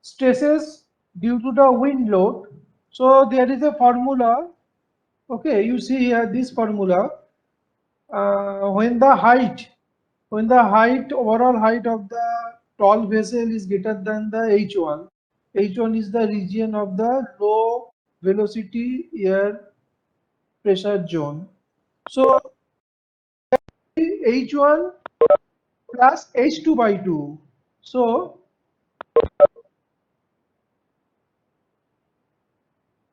stresses due to the wind load. So there is a formula. Okay, you see here this formula. When the height, overall height of the tall vessel is greater than the H1. H1 is the region of the low velocity air pressure zone. So H1 plus H2 by 2. So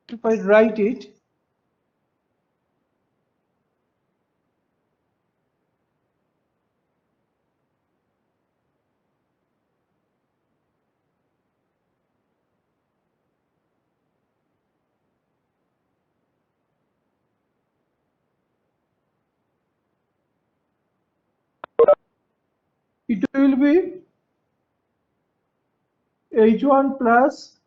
if I write it, it will be H1 plus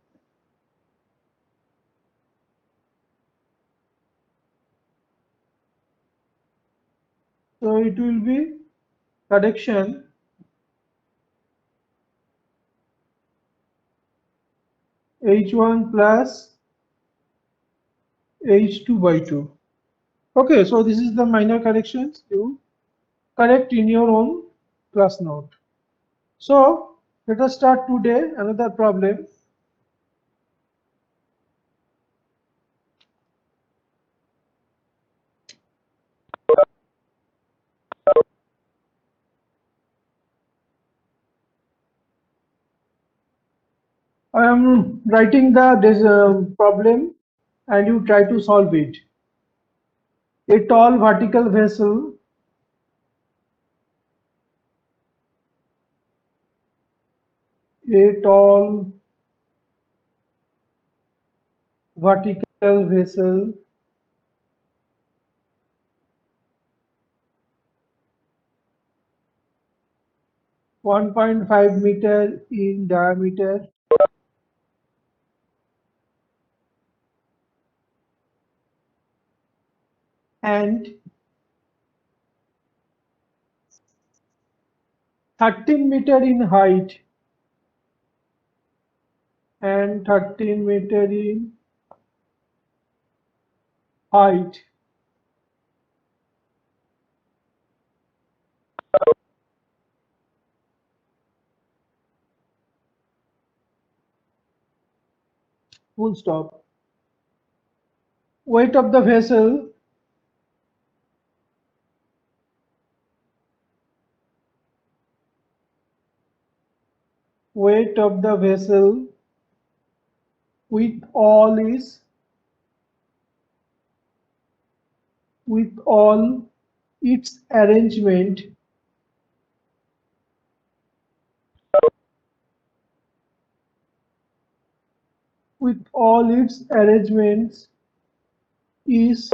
so it will be correction H1 plus H2 by 2. Okay, so this is the minor corrections you correct in your own class note. So let us start today another problem. I am writing the this problem and you try to solve it. A tall vertical vessel a tall vertical vessel 1.5 meter in diameter and 13 meter in height and 13 meter in height. Full stop. Weight of the vessel weight of the vessel with all its arrangement with all its arrangements is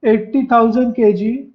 80,000 kg.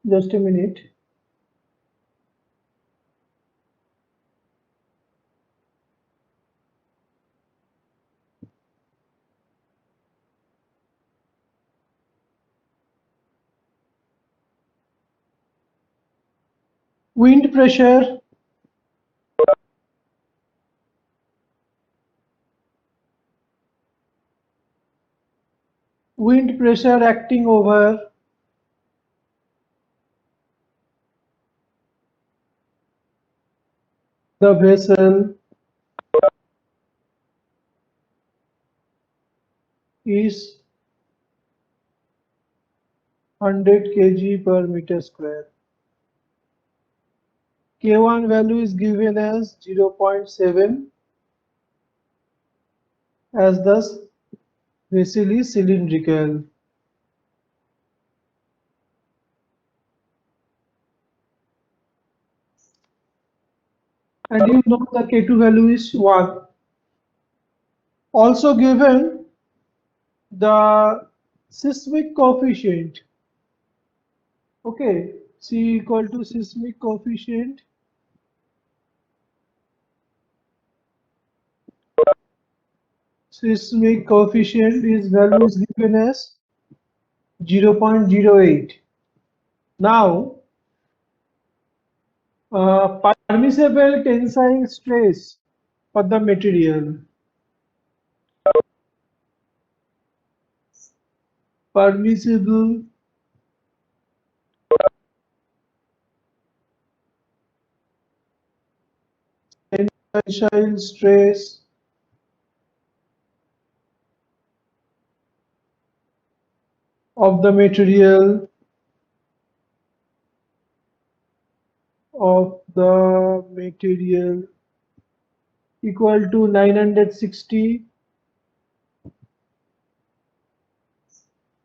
Just a minute. Wind pressure wind pressure acting over the vessel is 100 kg per meter square. K1 value is given as 0.7 as the vessel is cylindrical. And you know the K2 value is 1. Also given the seismic coefficient. Okay, C equal to seismic coefficient. Seismic coefficient is value is given as 0.08. Now, permissible tensile stress for the material. Permissible tensile stress of the material equal to 960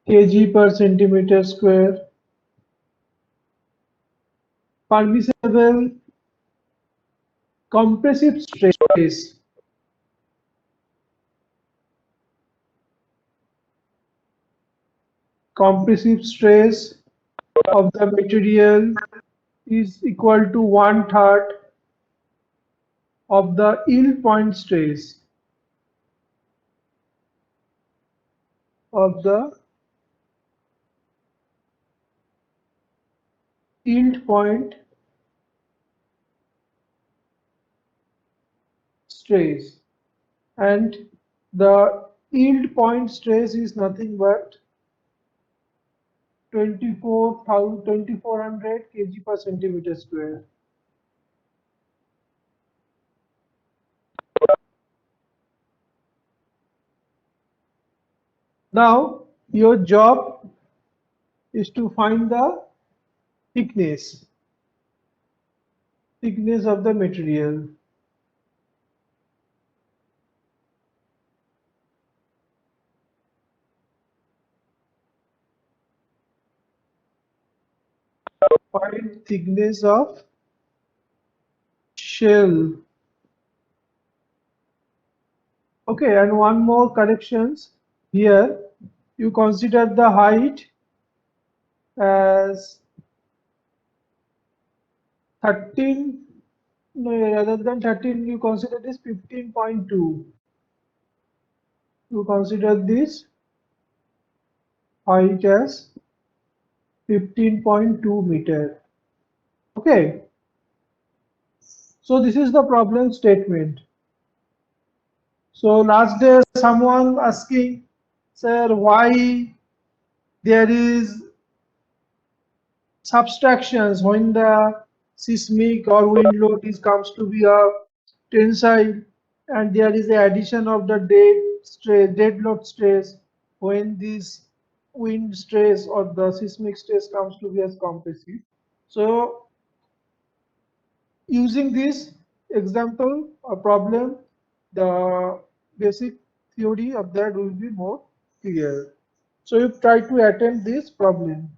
kg per centimeter square. Permissible compressive stress of the material is equal to 1/3 of the yield point stress of the yield point stress, and the yield point stress is nothing but 2400 kg per centimeter square. Now your job is to find the thickness of the material. Find thickness of shell. Okay, and one more corrections here. You consider the height as 13, no, rather than 13, you consider this 15.2. You consider this height as 15.2 meter. Okay, so this is the problem statement. So last day someone asking, sir, why there is subtractions when the seismic or wind load is comes to be a tensile, and there is the addition of the dead load stress when this wind stress or the seismic stress comes to be as compressive. So using this example or problem, the basic theory of that will be more clear. So you try to attempt this problem.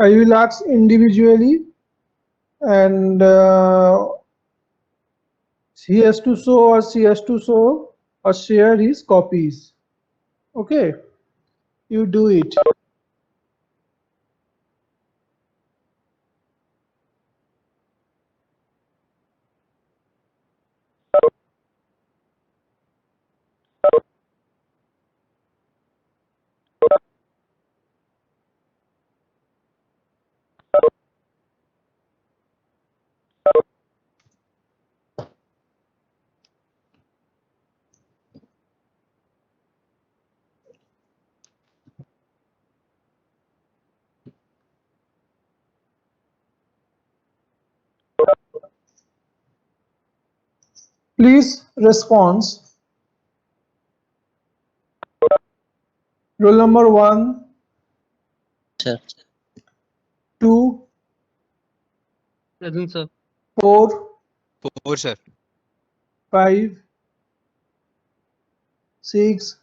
I will ask individually, and he has to show or she has to show or share his copies. Okay, you do it. Please response. Roll number 1, Sir. 2, Present, sir. 4, 4, sir. 5, 6,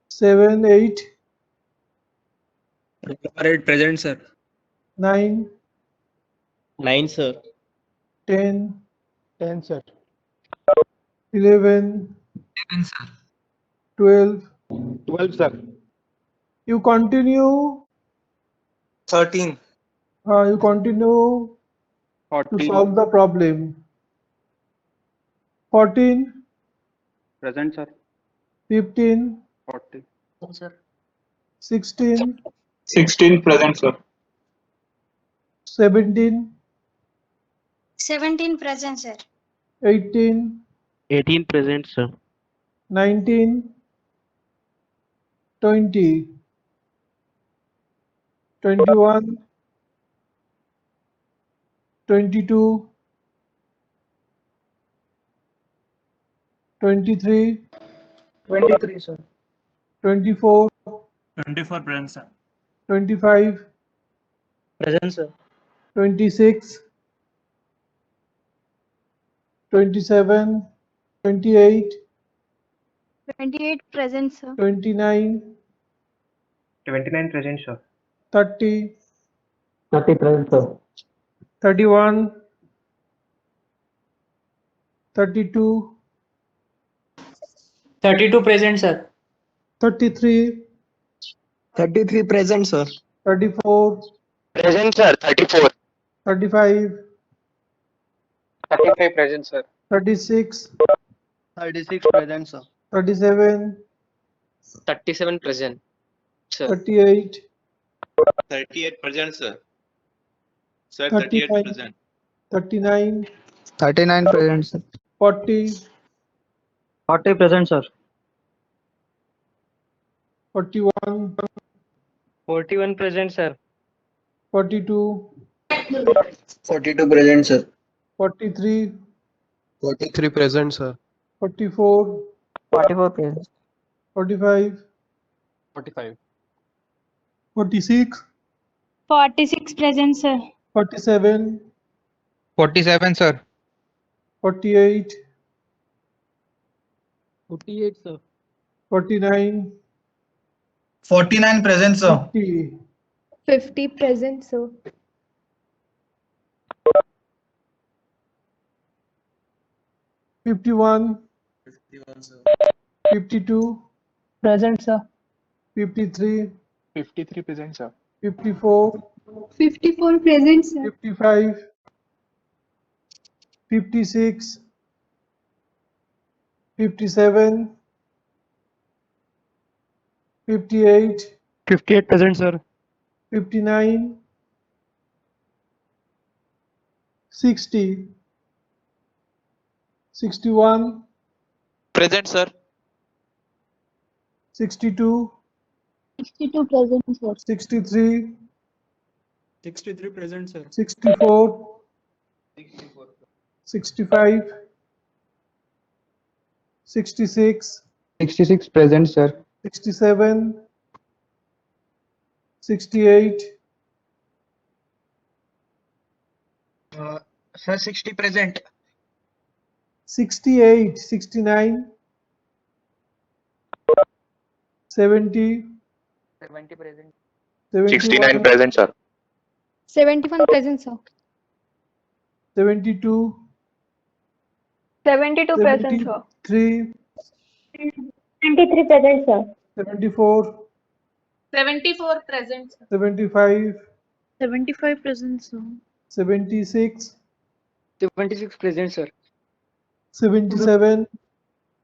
7, 8, Present, sir. 9, 9, sir. 10, 10, sir. 11, 11, sir. 12. 12, sir. You continue. 13. You continue to 14. solve the problem. 14, Present, sir. 15, 40. Sir. 16, 16 present, sir. 17, 17 present, sir. 18, 18 present, sir. 19, 20, 21, 22, 23, 23, sir. 24, 24 present, sir. 25, Present, sir. 26, 27, 28, 28 present, sir. 29, 29 present, sir. 30, 30 present, sir. 31, 32, 32 present, sir. 33, 33 present, sir. 34, Present, sir. 34. 35, 35 present, sir. 36, 36 present, sir. 37, 37 present, sir. 38, 38 present, sir. Sir, 38 39, present. 39, 39 present, sir. 40, 40 present, sir. 41, 41 present, sir. 42, 42 present, sir. 43, 43 present, sir. 44, 44 present. 45, 45. 46, 46 present, sir. 47, 47, sir. 48, 48, sir. 49, 49 present, sir. 50, 50 present, sir. 51, 51, sir. 52, Present, sir. 53, 53 present, sir. 54, 54 present, sir. 55, 56, 57, 58, 58 present, sir. 59, 60, 61, Present, sir. 62, 62 present, sir. 63, 63 present, sir. 64, 65, 66, 66 present, sir. 67, 68, Sir, 60 present. 68, 69, 70, 70 present. 69 71, present, sir. 71 present, sir. 72, 72 present, sir. 73, 23 present, sir. 74, 74 present, sir. 75, 75 present, sir. 76, 76 present, sir. 77,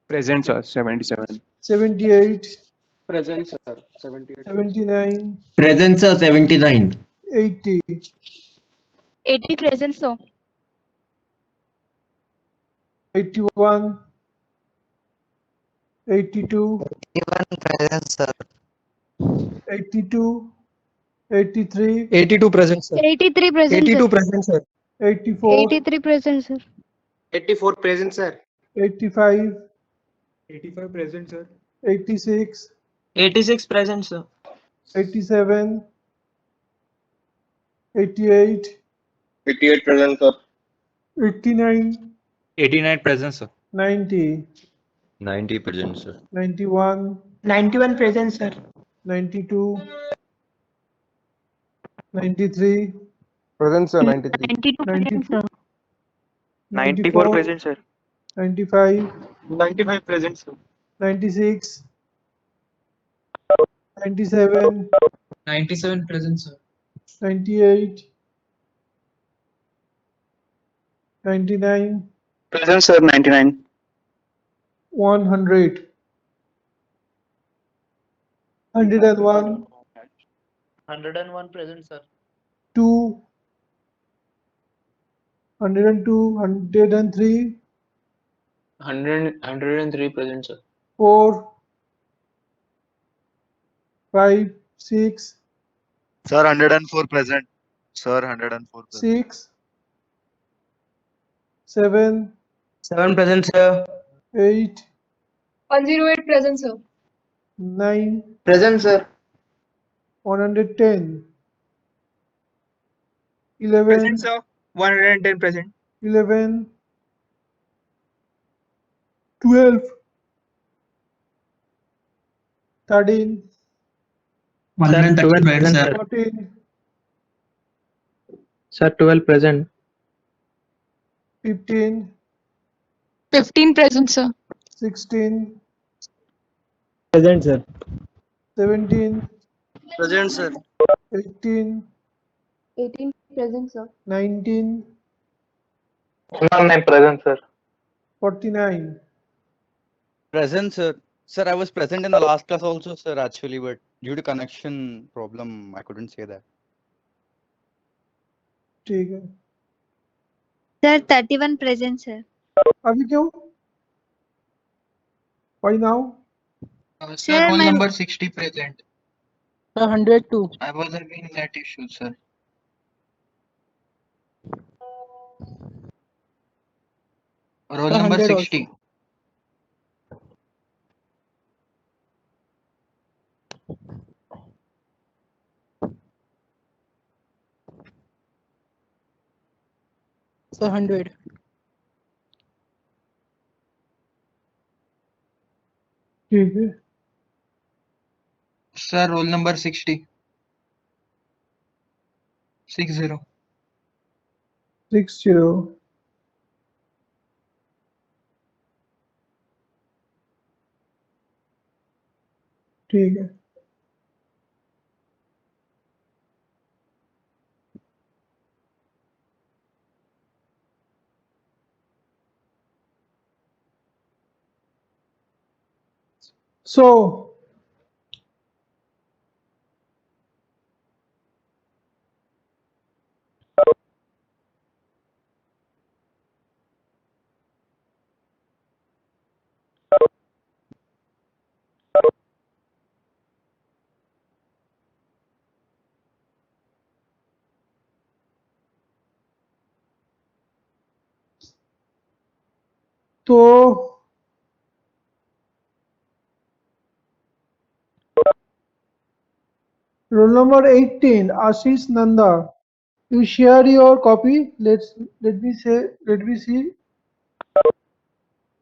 Present, sir. 77. 78, Present, sir. 78. 79, Present, sir, 79. 80, 80 present, sir. 81, 82, 81 present, sir. 82, 83, 82 present, sir. 83 present, 82 sir. present, sir. 84, 83 present, sir. 84 present, sir. 85, 85 present, sir. 86, 86 present, sir. 87, 88, 88 present, sir. 89, 89 present, sir. 90, 90 present, sir. 91, 91 present, sir. 92, 93, Present, sir. 93. 92 present, 94, sir. 94 present, sir. 95, 95 present, sir. 96, 97, 97 present, sir. 98, 99, Present, sir. 99. 100, 101, 101 present, sir. 2, 102, 103, 103 present, sir. 4, 5, 6, Sir, 104 present. Sir, 104 present. 6, 7, 7 present, sir. 8, 108 present, sir. 9, Present, sir. 110, 11, sir. 110 present. 11, 12, 13, 112 present, sir. 14, Sir, 12 present. 15, 15 present, sir. 16, Present, sir. 17, Present, sir. 18, 18 present, sir. 19, 109 present, sir. 49. Present, sir. Sir, I was present in the last class also, sir, actually, but due to connection problem, I couldn't say that. ठीक है Sir, 31 present, sir. अभी क्यों why now Sir, Sir, roll my- number 60 present. Sir, 102. I was having net issue, sir. Roll Sir, number 100 60. Sir, 100. ठीक है Sir, roll number 60. 60. 60 ठीक है so तो roll number 18 Ashish Nanda you share your copy let me see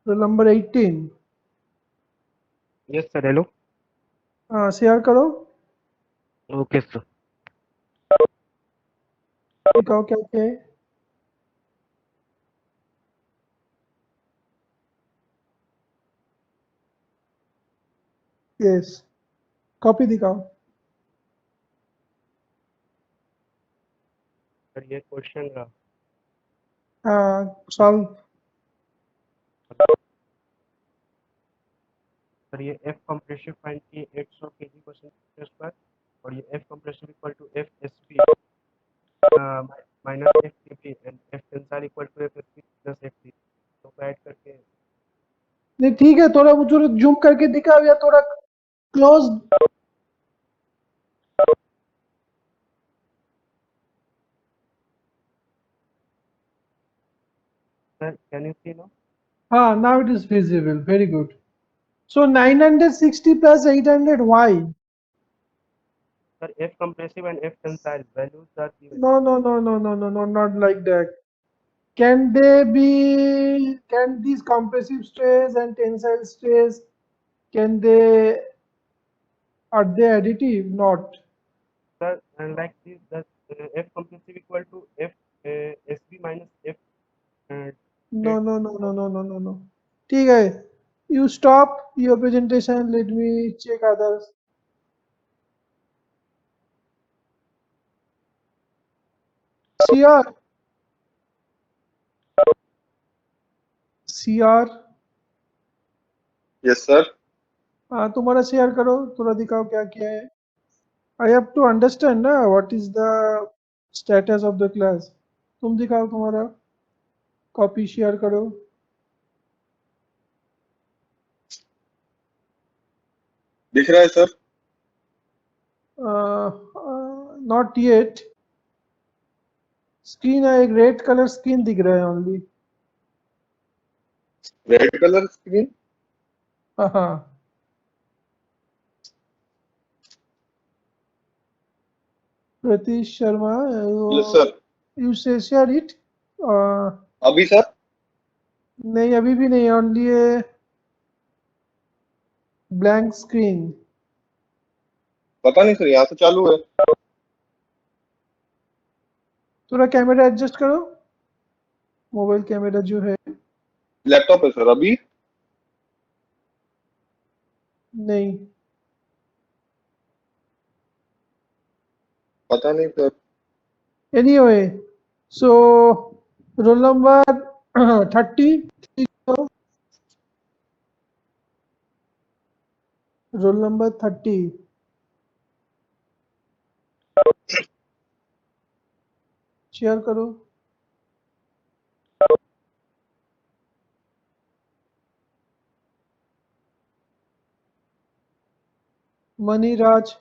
roll number 18 Yes, sir. Hello. हाँ share करो Okay, sir. दिखाओ क्या क्या है यस कॉपी दिखाओ सर ये क्वेश्चन हाँ सॉल्व सर ये F कंप्रेसिव फाइंड की 100 kg पर सेंटीमीटर स्क्वायर और ये F कंप्रेसिव equal to F SP minus F TP and F tensile equal to F SP plus FT तो ऐड करके नहीं ठीक है थोड़ा वो थोड़ा जूम करके दिखाओ या थोड़ा close Sir, can you see now? Now it is visible. Very good. So 960 plus 800, why? Sir, F compressive and F tensile values are given. No, not like that. Can these compressive stress and tensile stress, are they additive? Not. Sir, and like this, that F compressive equal to F SB minus F. No. ठीक है. You stop your presentation. Let me check others. CR. Yes, sir. तुम्हारा share करो, थोड़ा दिखाओ क्या क्या है. I have to understand ना what is the status of the class. तुम दिखाओ तुम्हारा कॉपी शेयर करो. दिख रहा है सर. Not yet. स्क्रीन है, एक रेड कलर स्क्रीन दिख रहा है ओनली. Red colour screen. हाँ. Pratish Sharma, Yes, sir. you say share it. अभी सर. नहीं अभी भी नहीं, ओनली ब्लैंक स्क्रीन. पता नहीं सर, यहाँ से चालू है. थोड़ा कैमरा एडजस्ट करो, मोबाइल कैमरा जो है. लैपटॉप है सर. अभी नहीं, पता नहीं sir. anyway, so roll number 30. Roll number 30. Share करो. मनी राज.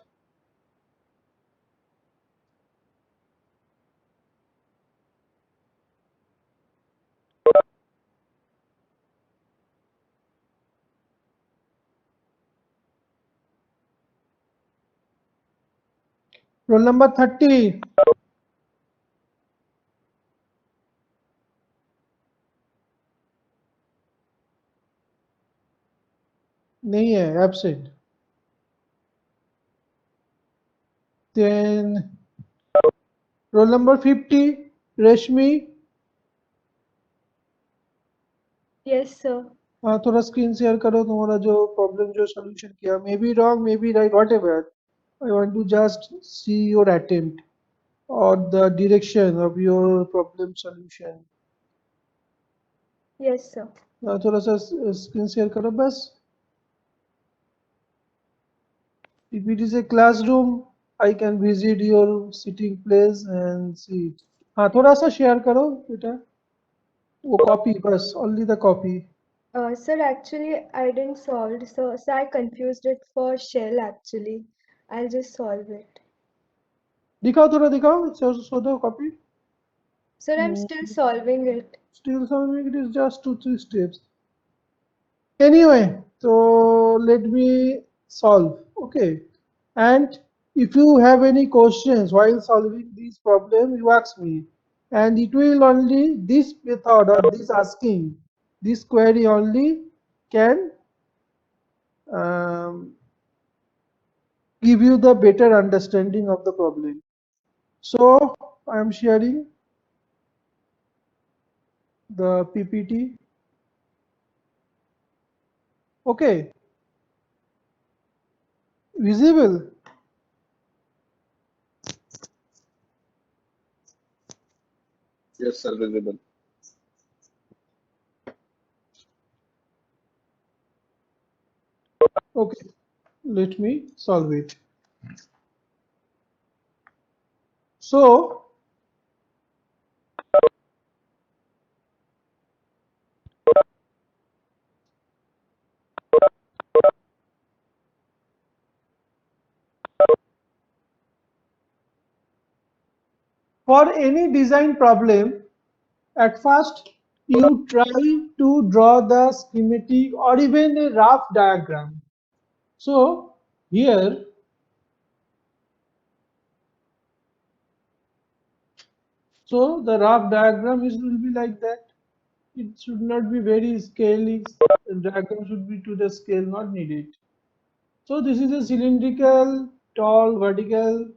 Roll number 30. नहीं है, एब्सेंट. Then roll number 50. रेशमी. Yes, sir. थोड़ा स्क्रीन शेयर करो, तुम्हारा जो प्रॉब्लम जो सॉल्यूशन किया. May be wrong, may be right, whatever. I want to just see your attempt और the direction of your problem solution. Yes, sir. थोड़ा सा स्क्रीन शेयर करो बस. If it is a classroom, I can visit your sitting place and see. हाँ थोड़ा सा share करो बेटा, वो कॉपी बस, only the copy. Sir, actually, I didn't solve, so I confused it for shell actually. I'll just solve it. दिखाओ, थोड़ा दिखाओ, show the copy. Sir, I'm still solving it. Still solving, it is just 2-3 steps. Anyway, so let me solve, okay? And if you have any questions while solving this problem, you ask me. And it will only, this method or this asking, this query only can give you the better understanding of the problem. So I am sharing the PPT. Okay. Visible? Yes, sir. Visible. Okay. Let me solve it. So for any design problem, at first you try to draw the schematic or even a rough diagram. So here the rough diagram will be like that. It should not be very scaly. Diagram should be to the scale, not needed. So this is a cylindrical, tall, vertical.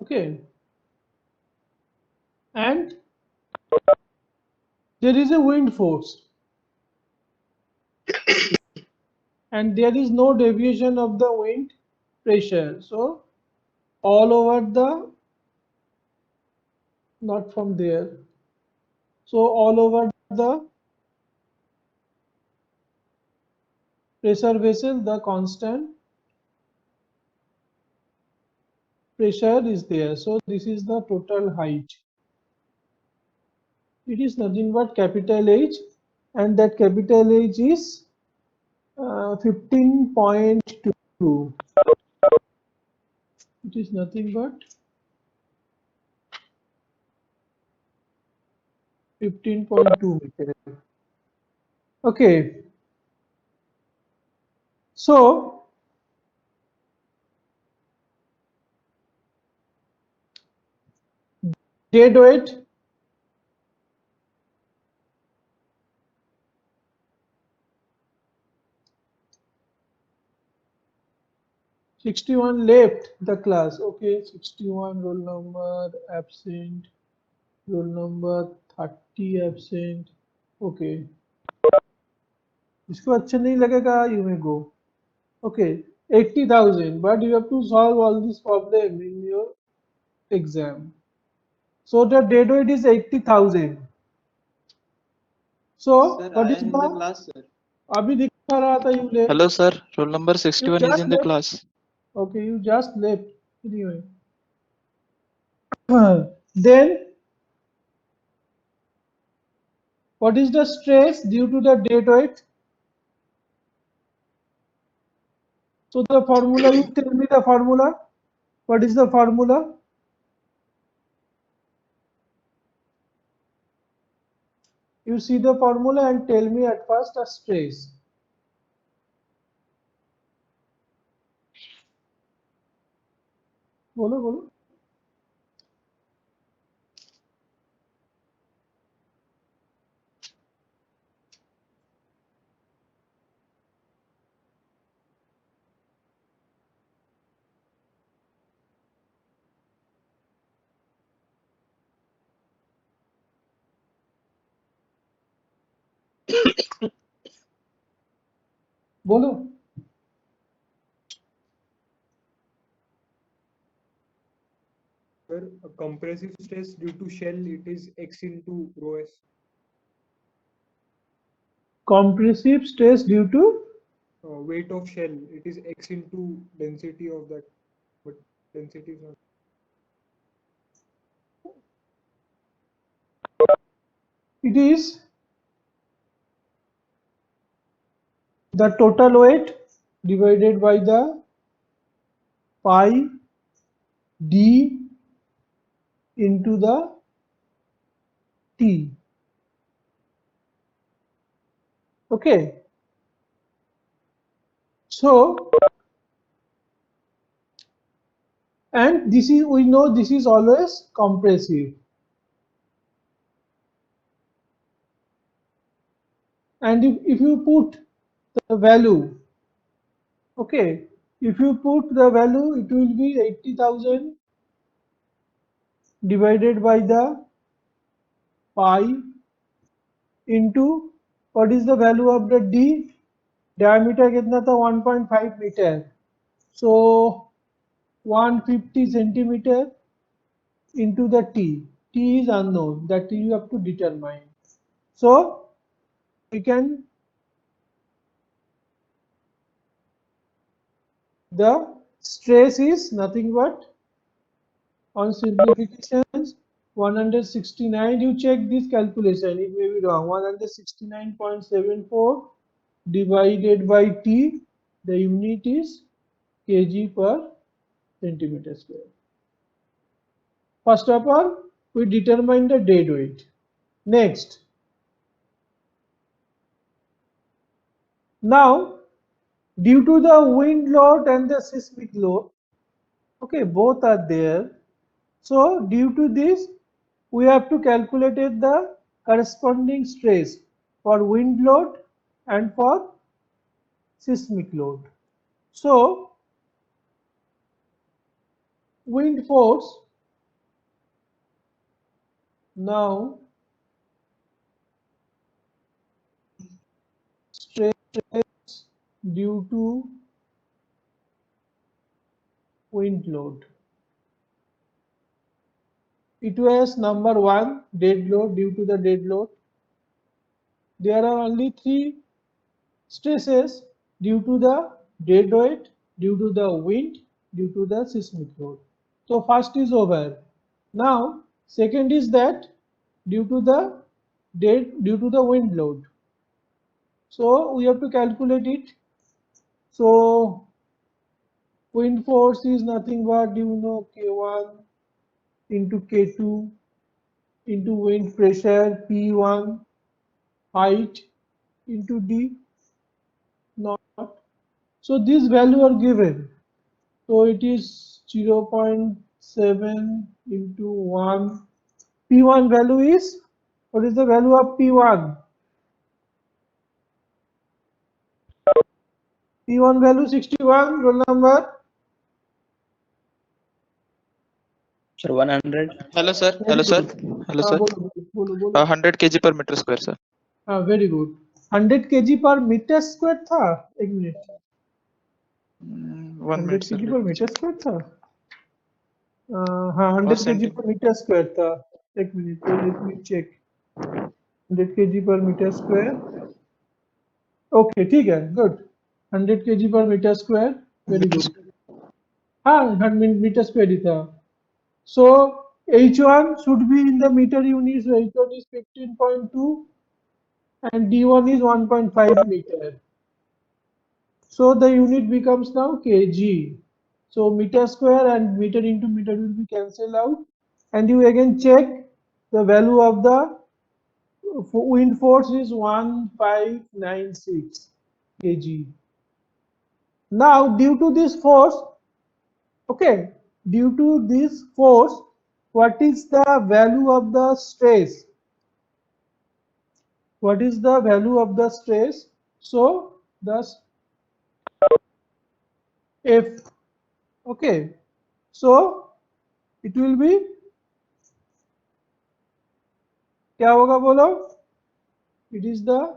Okay. And there is a wind force. And there is no deviation of the wind pressure. So all over the, not from there. So all over the pressure vessel, the constant pressure is there. So this is the total height. It is nothing but capital H, and that capital H is 15.2. It is nothing but 15.2 meter. Okay. So dead weight, '61 left the class. Okay, 61 roll number absent, roll number 30 absent. Okay. इसको अच्छा नहीं लगेगा, you may go. Okay, 80,000, but you have to solve all this problem in your exam. So the dead weight is 80,000. So Sir, what I is am in the the class, sir. अभी दिखा रहा था you left. Hello sir, roll number You 61 is just in the left. class. Okay, you just left anyway. Then what is the stress due to the dead weight? So the formula, you tell me the formula. What is the formula? You see the formula and tell me at first the stress. बोलो बोलो. बोलो. Sir, a compressive stress due to shell, it is X into rho S. Compressive stress due to Weight of shell, it is X into density of that, but density is not. it is the total weight divided by the pi d into the t. Okay. So, and this is, we know this is always compressive. And if you put the value, okay, if you put the value, it will be 80,000 divided by the pi into, what is the value of the d? Diameter कितना था? 1.5 meter. So 150 centimeter into the t. T is unknown, that you have to determine. So we can, the stress is nothing but, on simplifications, 169. You check this calculation, it may be wrong. 169.74 divided by t, the unit is kg per centimeter square. First of all, we determine the dead weight. Next, now due to the wind load and the seismic load, okay, both are there. So due to this, we have to calculate the corresponding stress for wind load and for seismic load. So wind force, now stress due to wind load. It was number 1, dead load, due to the dead load. There are only 3 stresses due to the dead weight, due to the wind, due to the seismic load. So first is over. Now second is that due to the wind load. So we have to calculate it. So wind force is nothing but, you know, K1 into K2 into wind pressure P1, height into D naught. So these value are given. So it is 0.7 into 1. P1 value is, what is the value of P1? P1 value 61, roll number. Sir, 100. Hello sir. Very Hello sir. good. Hello sir. बोलो. 100 kg per meter square sir. Very good. 100 kg per meter square था. एक minute. 1 100 minute sir. kg per meter square था. हाँ 100 kg per meter square था. एक minute. Let me check. 100 kg per meter square. Okay, ठीक है. Good. 100 kg per meter square. Very good. हाँ 100 meter square ही था. So H1 should be in the meter units. So H1 is 15.2 and D1 is 1.5 meter. So the unit becomes now kg. So meter square and meter into meter will be cancelled out, and you again check the value of the wind force is 1596 kg. Now due to this force, okay, due to this force, what is the value of the stress? What is the value of the stress? So thus F, okay, so it will be, क्या होगा बोलो? It is the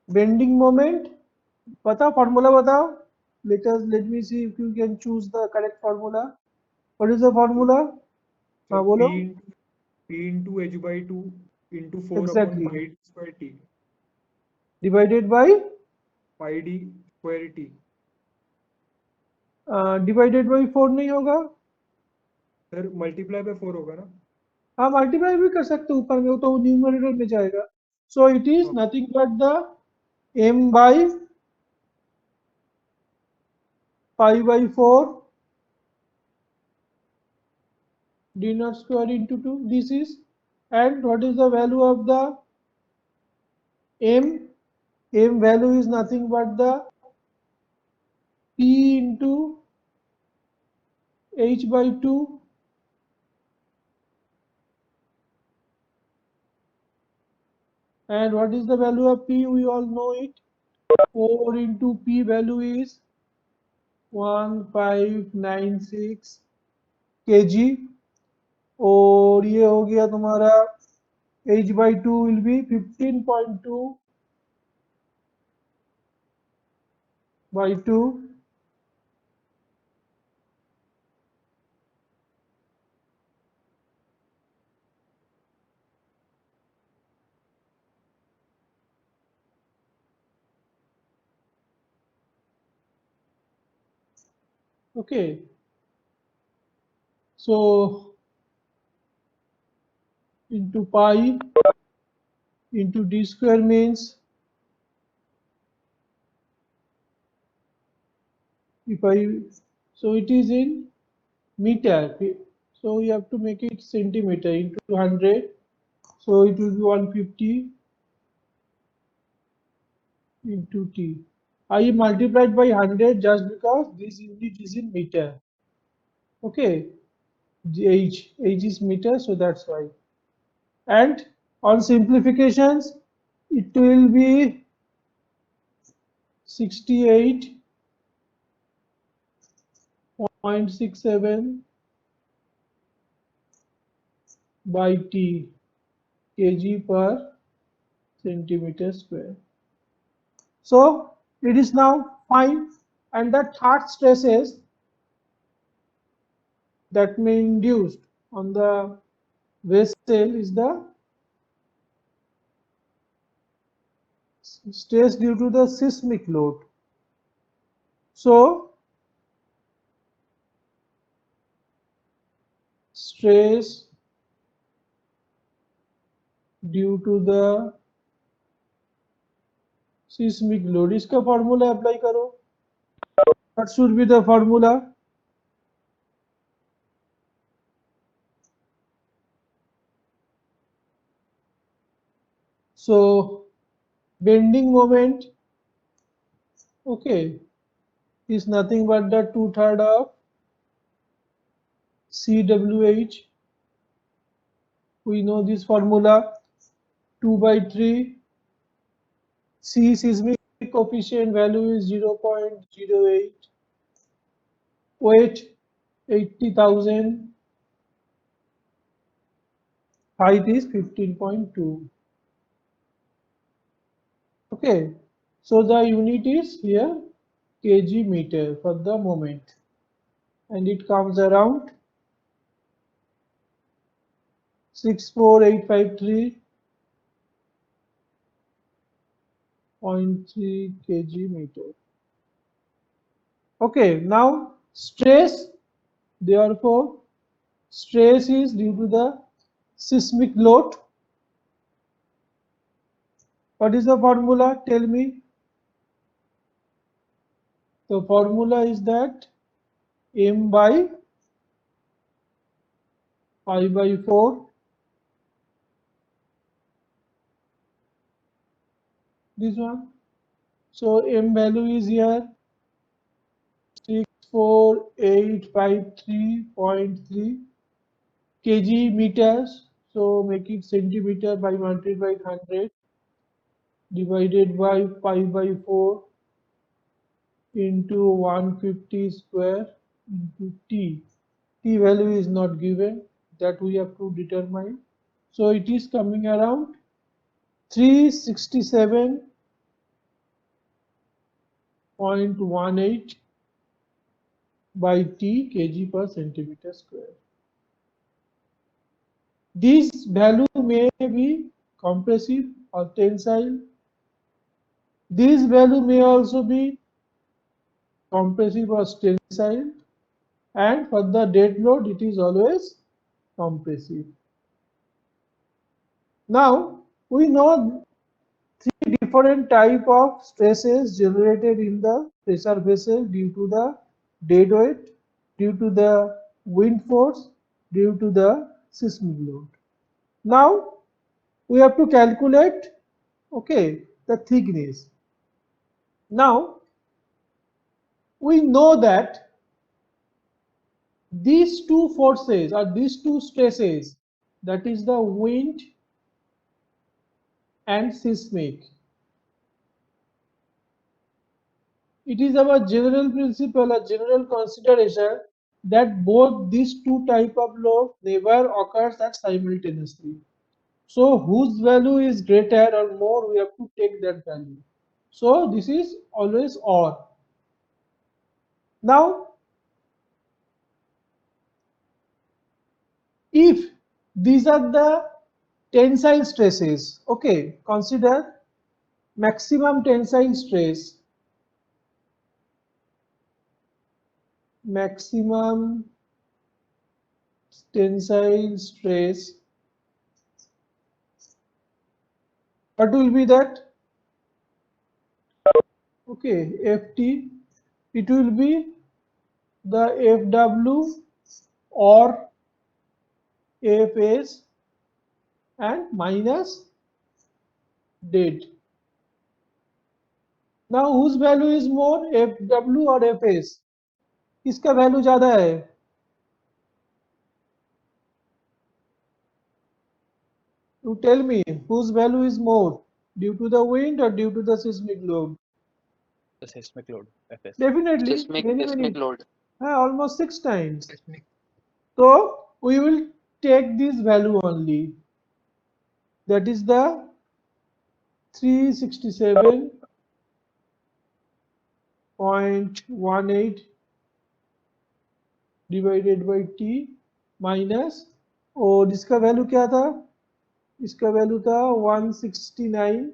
bending moment. पता formula बताओ. Let me see if you can choose the correct formula. What is the formula? हाँ बोलो. P into h by 2 into 4 Exactly. upon pi d square t. Divided by Pi d square t. divided by 4 नहीं होगा. Sir multiply by 4 होगा ना. हाँ multiply भी कर सकते हो ऊपर में, वो तो न्यूमरेटर में जाएगा. So it is nothing but the m by pi by 4 d naught square into 2. This is, and what is the value of the m? M value is nothing but the p into h by 2 and what is the value of p? We all know it. 4 into p value is 1596 kg और ये हो गया तुम्हारा h by 2 will be 15.2 by 2 okay. So into pi into d square means, if I So it is in meter. So you have to make it centimeter into 100. So it will be 150 into T. I multiplied by 100 just because this unit is in meter. Okay, the H is meter, so that's why. And on simplifications, it will be 68.67 by T kg per centimeter square. So it is now fine, and the third stresses that may induced on the vessel is the stress due to the seismic load. So stress due to the seismic load, इसका formula apply करो. What should be the formula? So bending moment, okay, is nothing but the 2/3 of CWH. We know this formula, 2/3. C seismic coefficient value is 0.08. Weight 80,000. Height is 15.2. Okay, so the unit is here kg meter for the moment, and it comes around 64853.3 kg meter. Okay, now stress, therefore stress is due to the seismic load. What is the formula? Tell me. The formula is that m by pi by 4. This one. So m value is here 64853.3 kg meters. So make it centimeter by multiplied 100 divided by pi by 4 into 150 square into T. T value is not given, that we have to determine. So it is coming around 367.18 by T kg per centimeter square. This value may be compressive or tensile. This value may also be compressive or tensile, and for the dead load it is always compressive. Now we know three different type of stresses generated in the pressure vessel due to the dead weight, due to the wind force, due to the seismic load. Now we have to calculate, okay, the thickness. Now we know that these two forces or these two stresses, that is the wind and seismic, it is our general principle or general consideration that both these two type of load never occurs at simultaneously. So whose value is greater or more, we have to take that value. So this is always OR. Now if these are the tensile stresses, okay, consider maximum tensile stress, maximum tensile stress, what will be that? Okay, Ft, it will be the FW or FS and minus dead. Now whose value is more, FW or FS? किसका value ज्यादा है? You tell me whose value is more, due to the wind or due to the seismic load? The seismic load, FS. Definitely, many. load. Almost 6 times. Seismic. So we will take this value only. That is the 367.18 divided by T minus, और इसका value क्या था? इसका value था 169.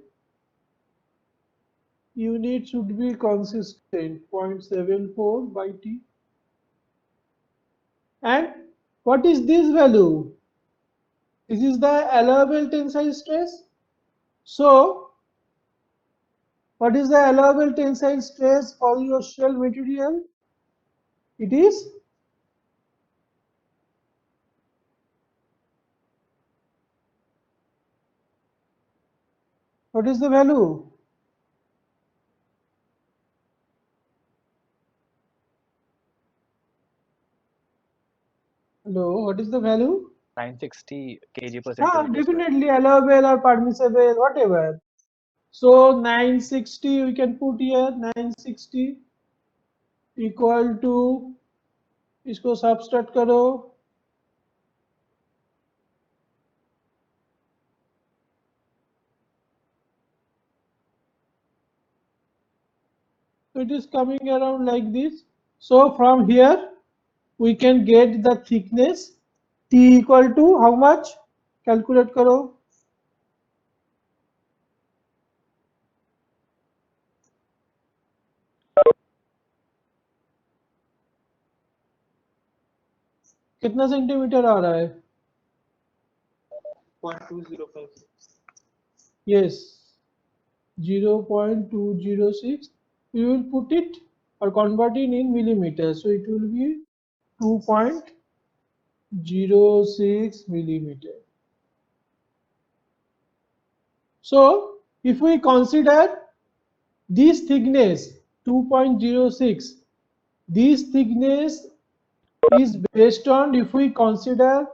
Unit should be consistent, 0.74 by T. And what is this value? This is the allowable tensile stress. So what is the allowable tensile stress for your shell material? It is what is the value? Hello, what is the value? 960 kg per centimeter square. Definitely allowable or permissible, whatever. So 960 we can put here, 960 equal to, इसको subtract करो, so it is coming around like this. So from here we can get the thickness T equal to how much? Calculate करो. कितना centimetre आ रहा है? 0.205. Yes, 0.206. We will put it or convert it in millimeters. So it will be 2.06 millimeter. So if we consider this thickness 2.06, this thickness is based on, if we consider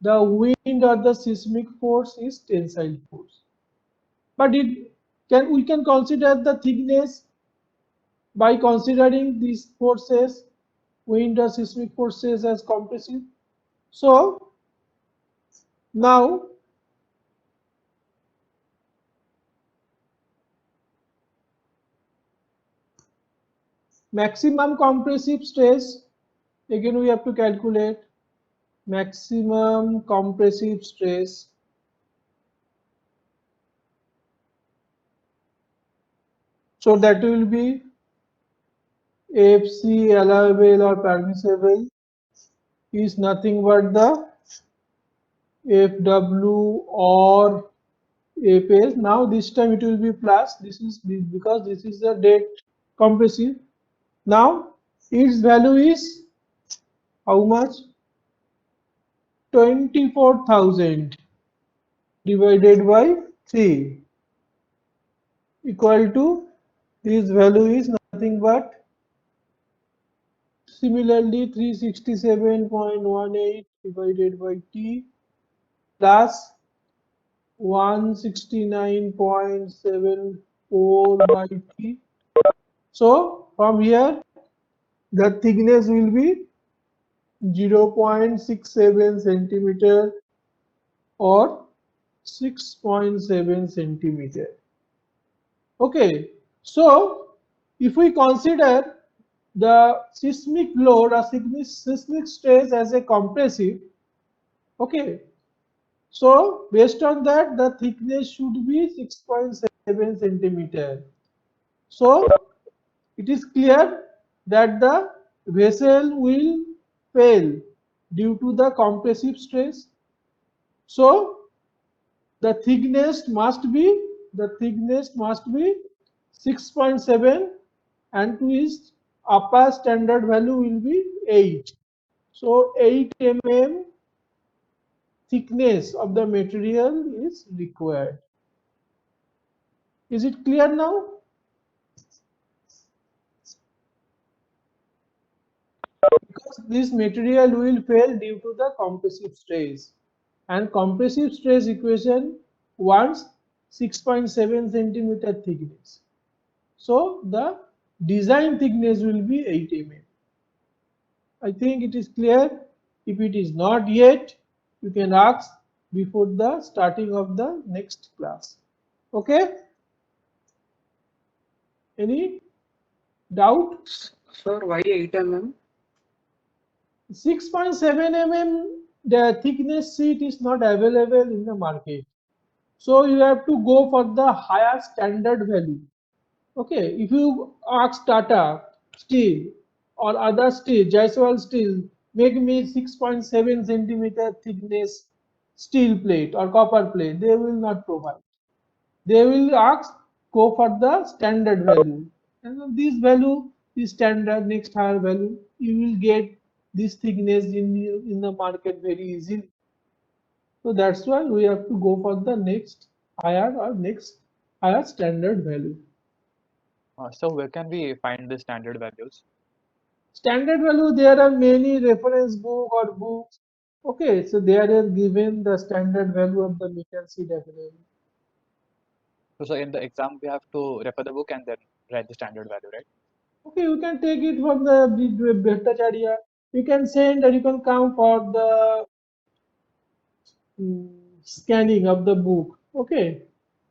the wind or the seismic force is tensile force, but we can consider the thickness by considering these forces, wind or seismic forces, as compressive. So now maximum compressive stress, again we have to calculate maximum compressive stress. So that will be FC allowable or permissible is nothing but the FW or FS. Now this time it will be plus. This is because this is the dead compressive. Now its value is how much? 24,000 divided by 3 equal to, this value is nothing but similarly 367.18 divided by T plus 169.74 by T. So from here the thickness will be 0.67 centimeter or 6.7 centimeter. Okay, so if we consider the seismic load or seismic stress as a compressive, okay, so based on that the thickness should be 6.7 centimeter. So it is clear that the vessel will fail due to the compressive stress. So the thickness must be 6.7 and 2 is upper standard value will be 8. So 8 mm thickness of the material is required. Is it clear now? Because this material will fail due to the compressive stress, and compressive stress equation wants 6.7 centimeter thickness. So the design thickness will be 8 mm. I think it is clear. If it is not yet, you can ask before the starting of the next class. Okay? Any doubt? Sir, why 8 mm? 6.7 mm the thickness sheet is not available in the market. So you have to go for the higher standard value. Okay, if you ask Tata Steel or other steel, Jaiswal Steel, make me 6.7 centimeter thickness steel plate or copper plate, they will not provide. They will ask, go for the standard value. And this value is standard, next higher value. You will get this thickness in the market very easily. So that's why we have to go for the next higher standard value. So where can we find the standard values? Standard value, there are many reference book or books. Okay, so there is given the standard value of the metal sheet available. So in the exam, we have to refer the book and then write the standard value, right? Okay, you can take it from the Bhattacharya. You can send or you can come for the scanning of the book. Okay,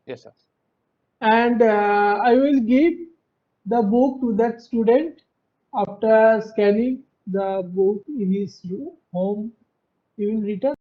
Yes, sir. and I will give the book to that student after scanning the book in his home. He will return